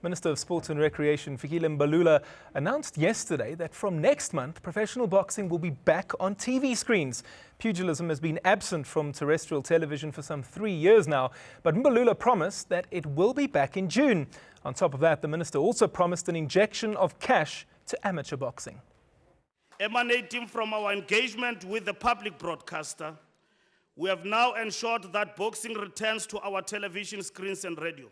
Minister of Sports and Recreation Fikile Mbalula announced yesterday that from next month, professional boxing will be back on TV screens. Pugilism has been absent from terrestrial television for some 3 years now, but Mbalula promised that it will be back in June. On top of that, the minister also promised an injection of cash to amateur boxing. Emanating from our engagement with the public broadcaster, we have now ensured that boxing returns to our television screens and radio.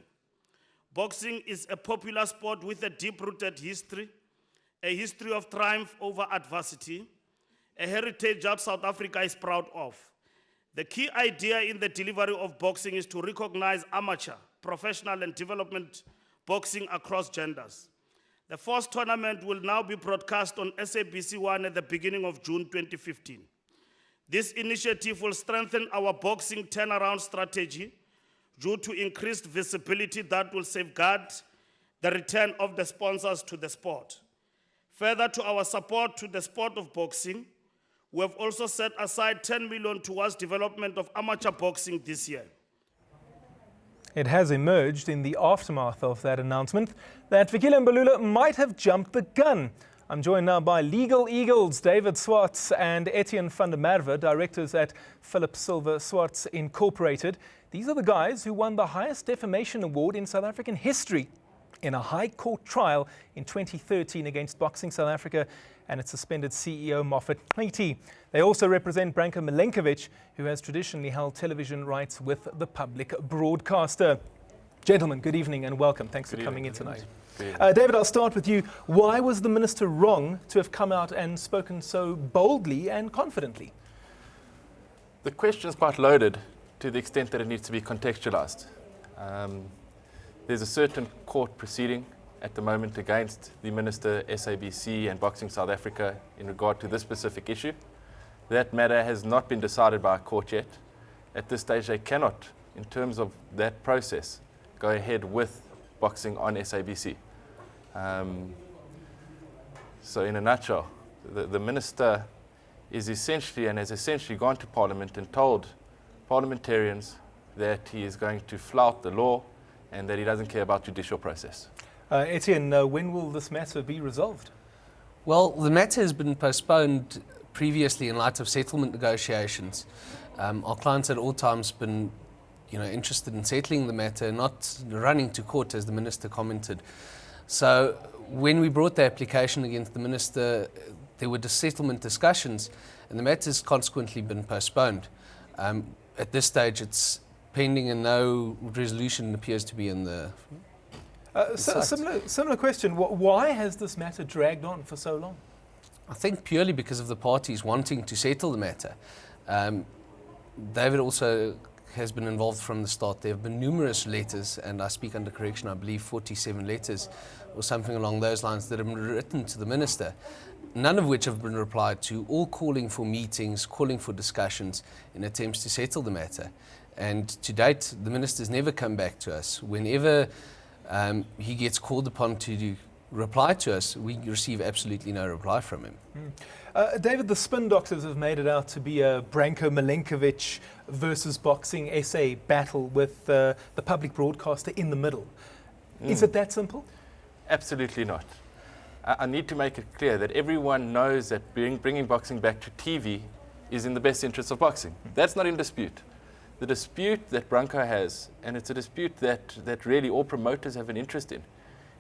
Boxing is a popular sport with a deep-rooted history, a history of triumph over adversity, a heritage that South Africa is proud of. The key idea in the delivery of boxing is to recognize amateur, professional and development boxing across genders. The first tournament will now be broadcast on SABC1 at the beginning of June 2015. This initiative will strengthen our boxing turnaround strategy due to increased visibility that will safeguard the return of the sponsors to the sport. Further to our support to the sport of boxing, we have also set aside 10 million towards development of amateur boxing this year. It has emerged in the aftermath of that announcement that Fikile Mbalula might have jumped the gun. I'm joined now by Legal Eagles, David Swartz and Etienne van der Merwe, directors at Phillip Silver Swartz Incorporated. These are the guys who won the highest defamation award in South African history in a high court trial in 2013 against Boxing South Africa and its suspended CEO Moffat Tleti. They also represent Branko Milenkovic, who has traditionally held television rights with the public broadcaster. Gentlemen, good evening and welcome. Thanks for coming in tonight. David, I'll start with you. Why was the minister wrong to have come out and spoken so boldly and confidently? The question is quite loaded to the extent that it needs to be contextualized. There's a certain court proceeding at the moment against the Minister, SABC and Boxing South Africa in regard to this specific issue. That matter has not been decided by a court yet. At this stage, they cannot, in terms of that process, go ahead with boxing on SABC. So in a nutshell, the minister is essentially and has essentially gone to Parliament and told parliamentarians that he is going to flout the law and that he doesn't care about judicial process. Etienne, when will this matter be resolved? Well, the matter has been postponed previously in light of settlement negotiations. Our clients at all times been interested in settling the matter, not running to court, as the minister commented. So when we brought the application against the minister, there were settlement discussions, and the matter has consequently been postponed. At this stage, it's pending, and no resolution appears to be in the. Similar question. Why has this matter dragged on for so long? I think purely because of the parties wanting to settle the matter. David also has been involved from the start. There have been numerous letters, and I speak under correction, I believe 47 letters or something along those lines that have been written to the minister, none of which have been replied to, all calling for meetings, calling for discussions in attempts to settle the matter. And to date, the minister's never come back to us. Whenever he gets called upon to reply to us, we receive absolutely no reply from him. David, the spin doctors have made it out to be a Branko Milenkovic versus Boxing SA battle with the public broadcaster in the middle. Is it that simple? Absolutely not. I need to make it clear that everyone knows that bringing boxing back to TV is in the best interest of boxing. That's not in dispute. The dispute that Branko has, and it's a dispute that really all promoters have an interest in,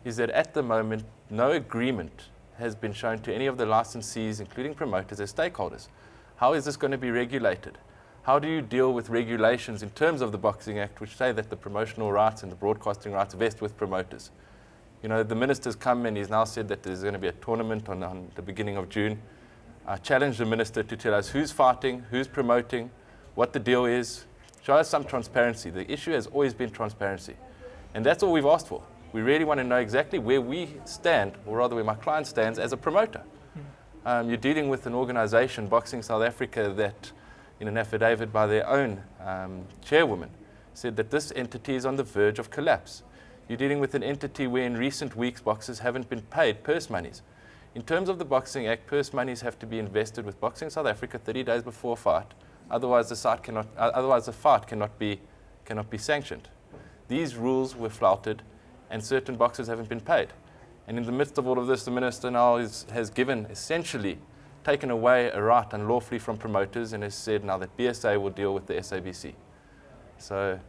is that at the moment, no agreement has been shown to any of the licensees, including promoters, as stakeholders. How is this going to be regulated? How do you deal with regulations in terms of the Boxing Act, which say that the promotional rights and the broadcasting rights vest with promoters? The minister's come and he's now said that there's going to be a tournament on the beginning of June. I challenge the minister to tell us who's fighting, who's promoting, what the deal is. Show us some transparency. The issue has always been transparency. And that's all we've asked for. We really want to know exactly where we stand, or rather where my client stands as a promoter. You're dealing with an organization, Boxing South Africa, that in an affidavit by their own chairwoman said that this entity is on the verge of collapse. You're dealing with an entity where in recent weeks boxers haven't been paid purse monies. In terms of the Boxing Act, purse monies have to be invested with Boxing South Africa 30 days before a fight. Otherwise, the fight cannot be sanctioned. These rules were flouted, and certain boxers haven't been paid. And in the midst of all of this, the minister now has given, essentially, taken away a right unlawfully from promoters and has said now that BSA will deal with the SABC. So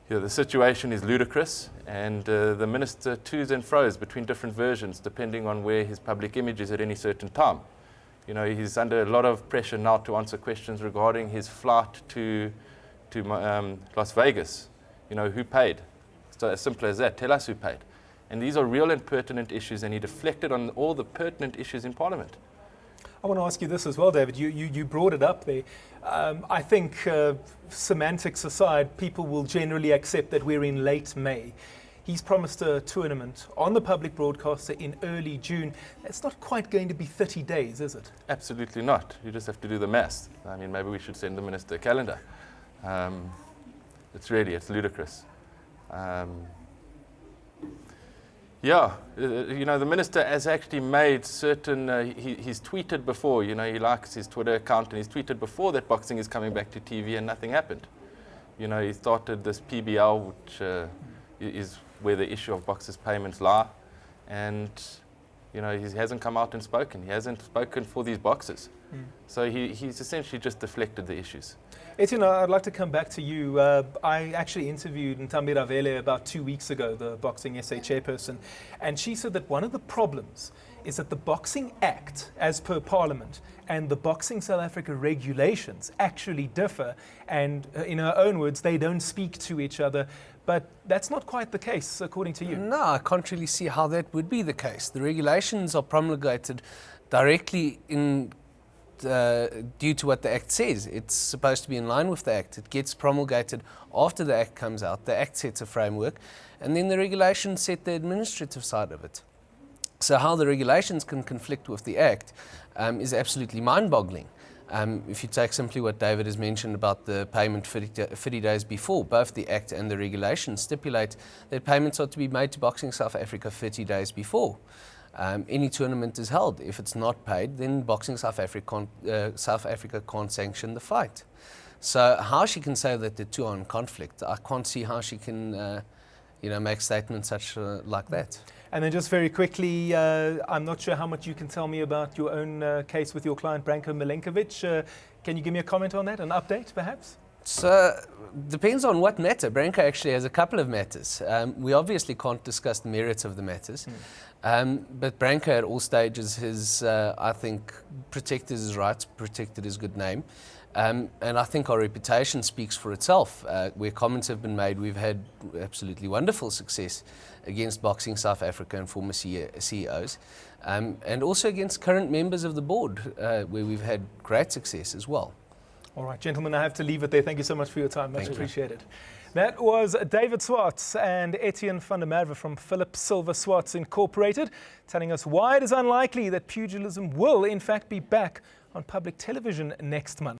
the situation is ludicrous, and the minister toos and froes between different versions depending on where his public image is at any certain time. He's under a lot of pressure now to answer questions regarding his flight to Las Vegas. Who paid? So as simple as that. Tell us who paid. And these are real and pertinent issues, and he deflected on all the pertinent issues in Parliament. I want to ask you this as well, David. You brought it up there. I think semantics aside, people will generally accept that we're in late May. He's promised a tournament on the public broadcaster in early June. That's not quite going to be 30 days, is it? Absolutely not. You just have to do the maths. I mean, maybe we should send the minister a calendar. It's ludicrous. The minister has actually made certain, he's tweeted before, he likes his Twitter account, and he's tweeted before that boxing is coming back to TV and nothing happened. He started this PBL, which is where the issue of boxers' payments lie, and, he hasn't come out and spoken. He hasn't spoken for these boxers. So he's essentially just deflected the issues. Etienne, I'd like to come back to you. I actually interviewed Ntambi Ravele about 2 weeks ago, the Boxing SA chairperson, and she said that one of the problems is that the Boxing Act, as per Parliament, and the Boxing South Africa regulations actually differ, and in her own words, they don't speak to each other. But that's not quite the case, according to you. No, I can't really see how that would be the case. The regulations are promulgated directly due to what the Act says. It's supposed to be in line with the Act. It gets promulgated after the Act comes out. The Act sets a framework, and then the regulations set the administrative side of it. So how the regulations can conflict with the Act is absolutely mind-boggling. If you take simply what David has mentioned about the payment 30 days before, both the Act and the regulations stipulate that payments are to be made to Boxing South Africa 30 days before any tournament is held. If it's not paid, then Boxing South Africa can't sanction the fight. So how she can say that the two are in conflict, I can't see how she can make statements like that. And then just very quickly, I'm not sure how much you can tell me about your own case with your client, Branko Milenkovic. Can you give me a comment on that, an update perhaps? So, depends on what matter. Branko actually has a couple of matters. We obviously can't discuss the merits of the matters, but Branko at all stages has, I think, protected his rights, protected his good name. And I think our reputation speaks for itself. Where comments have been made, we've had absolutely wonderful success against Boxing South Africa and former CEOs, and also against current members of the board, where we've had great success as well. All right, gentlemen, I have to leave it there. Thank you so much for your time. Much appreciated. That was David Swartz and Etienne van der Merwe from Phillip Silver Swartz Incorporated, telling us why it is unlikely that pugilism will, in fact, be back on public television next month.